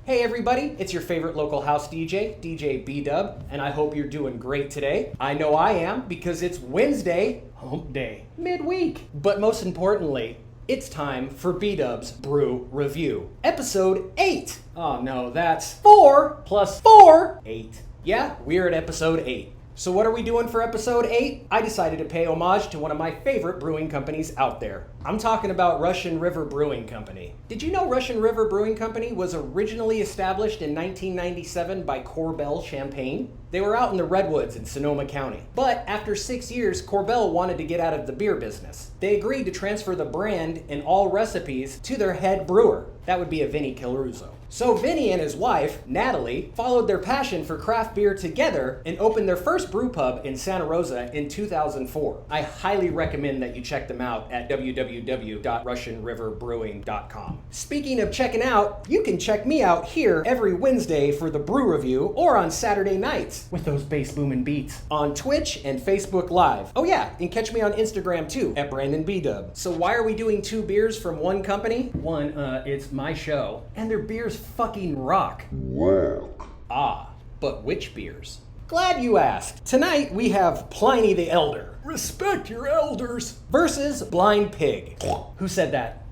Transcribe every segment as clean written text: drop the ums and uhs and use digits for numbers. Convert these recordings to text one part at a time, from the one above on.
Hey everybody, it's your favorite local house DJ, DJ Bdub, and I hope you're doing great today. I know I am because it's Wednesday, hump day, midweek. But most importantly, it's time for Bdub's Brew Review, episode 8. Oh no, that's 4 plus 4, 8. Yeah, we're at episode 8. So what are we doing for episode 8? I decided to pay homage to one of my favorite brewing companies out there. I'm talking about Russian River Brewing Company. Did you know Russian River Brewing Company was originally established in 1997 by Korbel Champagne? They were out in the Redwoods in Sonoma County. But after 6 years, Korbel wanted to get out of the beer business. They agreed to transfer the brand and all recipes to their head brewer. That would be a Vinny Caruso. So Vinny and his wife, Natalie, followed their passion for craft beer together and opened their first brew pub in Santa Rosa in 2004. I highly recommend that you check them out at www.russianriverbrewing.com. Speaking of checking out, you can check me out here every Wednesday for the Brew Review or on Saturday nights with those bass booming beats on Twitch and Facebook Live. Oh yeah, and catch me on Instagram too at Brandon Bdub. So why are we doing 2 beers from one company? One, it's my show, and their beers fucking rock. Wow. Ah, but which beers? Glad you asked. Tonight we have Pliny the Elder. Respect your elders. Versus Blind Pig. Who said that?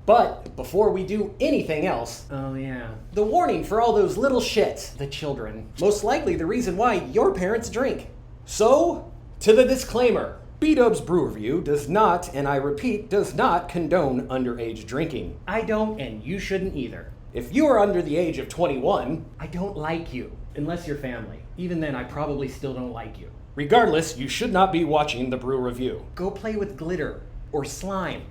But before we do anything else, oh yeah, the warning for all those little shits, the children. Most likely the reason why your parents drink. So, to the disclaimer. Bdub's Brew Review does not, and I repeat, does not condone underage drinking. I don't, and you shouldn't either. If you are under the age of 21, I don't like you. Unless you're family. Even then, I probably still don't like you. Regardless, you should not be watching the Brew Review. Go play with glitter, or slime,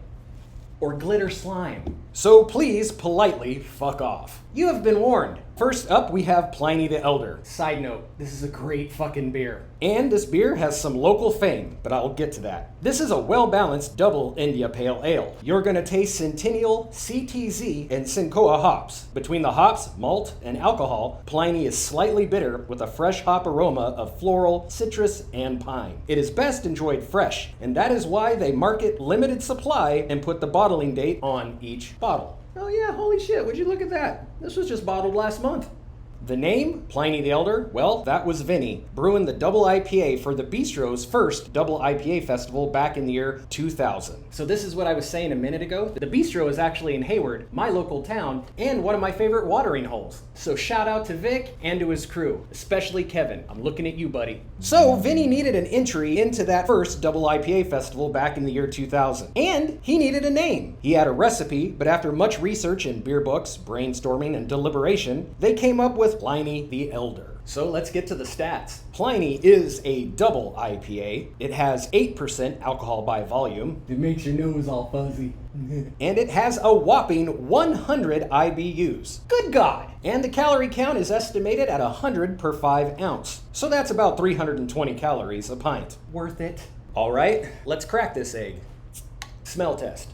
or glitter slime. So please, politely, fuck off. You have been warned. First up, we have Pliny the Elder. Side note, this is a great fucking beer. And this beer has some local fame, but I'll get to that. This is a well-balanced double India Pale Ale. You're gonna taste Centennial, CTZ, and Simcoa hops. Between the hops, malt, and alcohol, Pliny is slightly bitter with a fresh hop aroma of floral, citrus, and pine. It is best enjoyed fresh, and that is why they market limited supply and put the bottling date on each bottle. Oh yeah, holy shit, would you look at that? This was just bottled last month. The name, Pliny the Elder, well, that was Vinny, brewing the double IPA for the Bistro's first double IPA festival back in the year 2000. So this is what I was saying a minute ago. The Bistro is actually in Hayward, my local town, and one of my favorite watering holes. So shout out to Vic and to his crew, especially Kevin. I'm looking at you, buddy. So Vinny needed an entry into that first double IPA festival back in the year 2000. And he needed a name. He had a recipe, but after much research in beer books, brainstorming, and deliberation, they came up with Pliny the Elder. So let's get to the stats. Pliny is a double IPA. It has 8% alcohol by volume. It makes your nose all fuzzy. And it has a whopping 100 IBUs. Good God! And the calorie count is estimated at 100 per 5 ounce. So that's about 320 calories a pint. Worth it. All right, let's crack this egg. Smell test.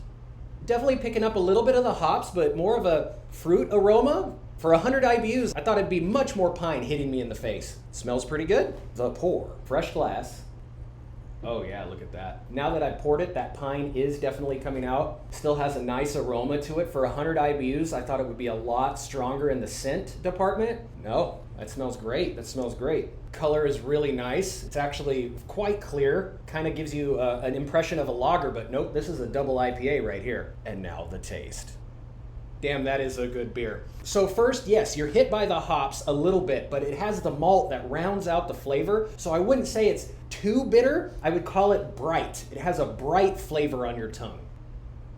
Definitely picking up a little bit of the hops, but more of a fruit aroma. For 100 IBUs, I thought it'd be much more pine hitting me in the face. Smells pretty good. The pour. Fresh glass. Oh yeah, look at that. Now that I poured it, that pine is definitely coming out. Still has a nice aroma to it. For 100 IBUs, I thought it would be a lot stronger in the scent department. No, that smells great. That smells great. Color is really nice. It's actually quite clear. Kind of gives you an impression of a lager, but nope, this is a double IPA right here. And now the taste. Damn, that is a good beer. So first, yes, you're hit by the hops a little bit, but it has the malt that rounds out the flavor. So I wouldn't say it's too bitter. I would call it bright. It has a bright flavor on your tongue.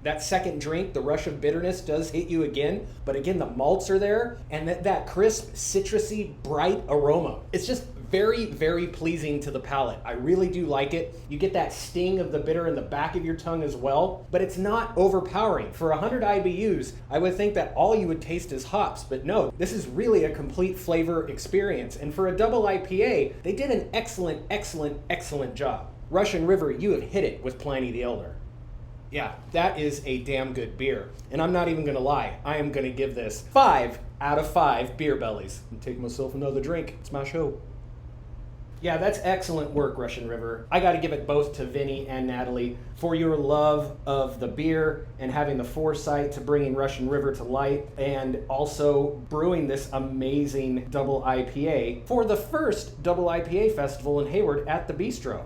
That second drink, the rush of bitterness does hit you again, but again, the malts are there, and that crisp, citrusy, bright aroma. It's just very, very pleasing to the palate. I really do like it. You get that sting of the bitter in the back of your tongue as well, but it's not overpowering. For 100 IBUs, I would think that all you would taste is hops, but no, this is really a complete flavor experience. And for a double IPA, they did an excellent, excellent, excellent job. Russian River, you have hit it with Pliny the Elder. Yeah, that is a damn good beer. And I'm not even gonna lie, I am gonna give this 5 out of 5 beer bellies. I'm taking myself another drink. It's my show. Yeah, that's excellent work, Russian River. I got to give it both to Vinny and Natalie for your love of the beer and having the foresight to bringing Russian River to light, and also brewing this amazing double IPA for the first double IPA festival in Hayward at the Bistro.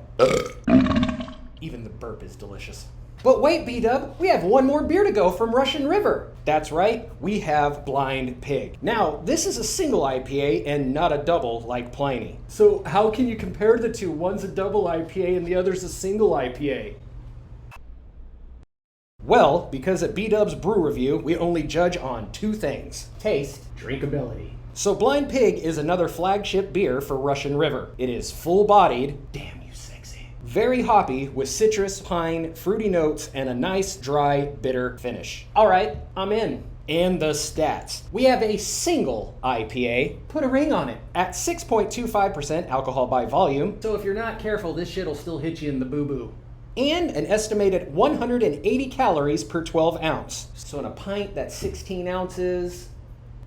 Even the burp is delicious. But wait, Bdub, we have one more beer to go from Russian River. That's right, we have Blind Pig. Now, this is a single IPA and not a double like Pliny. So how can you compare the two? One's a double IPA and the other's a single IPA. Well, because at Bdub's Brew Review, we only judge on two things: taste, drinkability. So Blind Pig is another flagship beer for Russian River. It is full-bodied, damn you sexy, very hoppy with citrus, pine, fruity notes, and a nice, dry, bitter finish. All right, I'm in. And the stats. We have a single IPA, put a ring on it, at 6.25% alcohol by volume. So if you're not careful, this shit'll still hit you in the boo-boo. And an estimated 180 calories per 12 ounce. So in a pint, that's 16 ounces.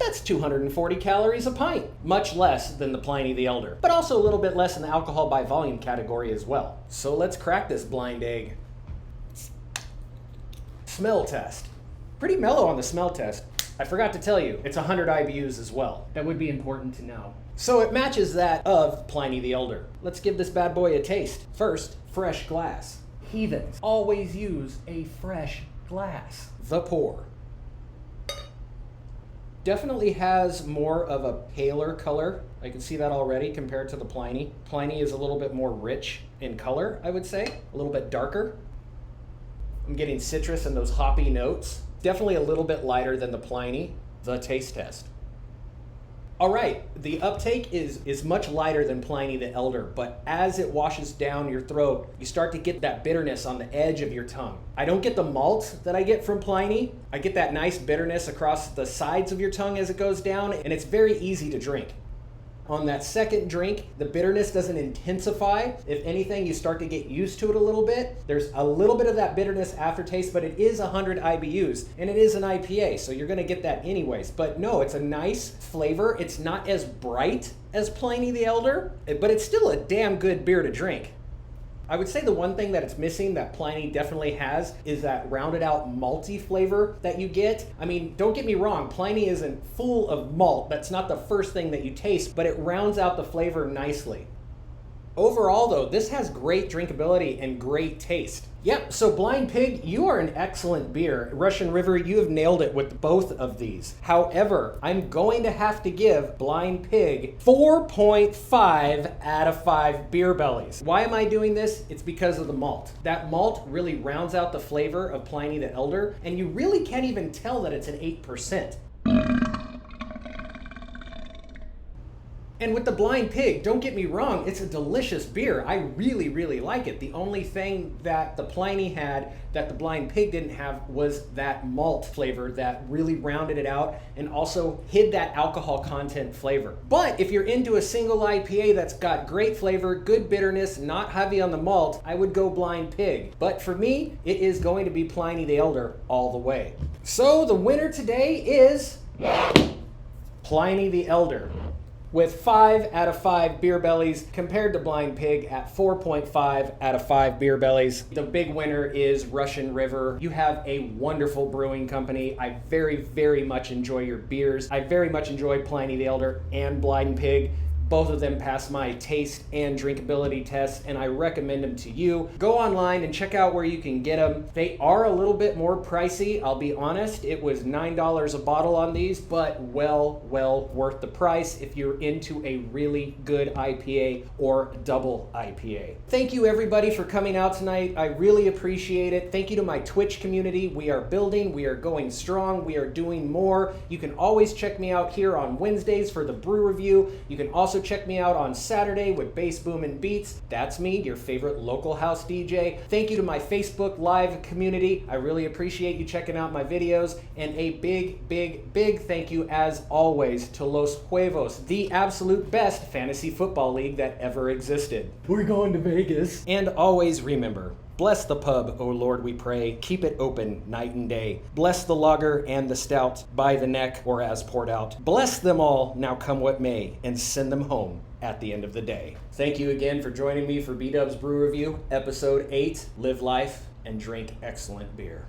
That's 240 calories a pint. Much less than the Pliny the Elder, but also a little bit less in the alcohol by volume category as well. So let's crack this blind egg. Smell test. Pretty mellow on the smell test. I forgot to tell you, it's 100 IBUs as well. That would be important to know. So it matches that of Pliny the Elder. Let's give this bad boy a taste. First, fresh glass. Heathens always use a fresh glass. The pour. Definitely has more of a paler color. I can see that already compared to the Pliny. Pliny is a little bit more rich in color, I would say. A little bit darker. I'm getting citrus and those hoppy notes. Definitely a little bit lighter than the Pliny. The taste test. All right, the uptake is much lighter than Pliny the Elder, but as it washes down your throat, you start to get that bitterness on the edge of your tongue. I don't get the malt that I get from Pliny. I get that nice bitterness across the sides of your tongue as it goes down, and it's very easy to drink. On that second drink, the bitterness doesn't intensify. If anything, you start to get used to it a little bit. There's a little bit of that bitterness aftertaste, but it is 100 IBUs, and it is an IPA, so you're gonna get that anyways. But no, it's a nice flavor. It's not as bright as Pliny the Elder, but it's still a damn good beer to drink. I would say the one thing that it's missing that Pliny definitely has is that rounded out malty flavor that you get. I mean, don't get me wrong, Pliny isn't full of malt. That's not the first thing that you taste, but it rounds out the flavor nicely. Overall though, this has great drinkability and great taste. Yep, so Blind Pig, you are an excellent beer. Russian River, you have nailed it with both of these. However, I'm going to have to give Blind Pig 4.5 out of 5 beer bellies. Why am I doing this? It's because of the malt. That malt really rounds out the flavor of Pliny the Elder, and you really can't even tell that it's an 8%. And with the Blind Pig, don't get me wrong, it's a delicious beer. I really, really like it. The only thing that the Pliny had that the Blind Pig didn't have was that malt flavor that really rounded it out and also hid that alcohol content flavor. But if you're into a single IPA that's got great flavor, good bitterness, not heavy on the malt, I would go Blind Pig. But for me, it is going to be Pliny the Elder all the way. So the winner today is Pliny the Elder, with 5 out of 5 beer bellies compared to Blind Pig at 4.5 out of 5 beer bellies. The big winner is Russian River. You have a wonderful brewing company. I very, very much enjoy your beers. I very much enjoy Pliny the Elder and Blind Pig. Both of them pass my taste and drinkability tests, and I recommend them to you. Go online and check out where you can get them. They are a little bit more pricey, I'll be honest. It was $9 a bottle on these, but well worth the price if you're into a really good IPA or double IPA. Thank you everybody for coming out tonight. I really appreciate it. Thank you to my Twitch community. We are building, we are going strong, we are doing more. You can always check me out here on Wednesdays for the Brew Review. You can also check me out on Saturday with Bass Boom and Beats. That's me, your favorite local house DJ. Thank you to my Facebook Live community. I really appreciate you checking out my videos. And a big thank you, as always, to Los Huevos, the absolute best fantasy football league that ever existed. We're going to Vegas. And always remember, Bless the pub, O Lord, we pray. Keep it open night and day. Bless the lager and the stout, by the neck or as poured out. Bless them all, now come what may, and send them home at the end of the day. Thank you again for joining me for Bdub's Brew Review, Episode 8, Live Life and Drink Excellent Beer.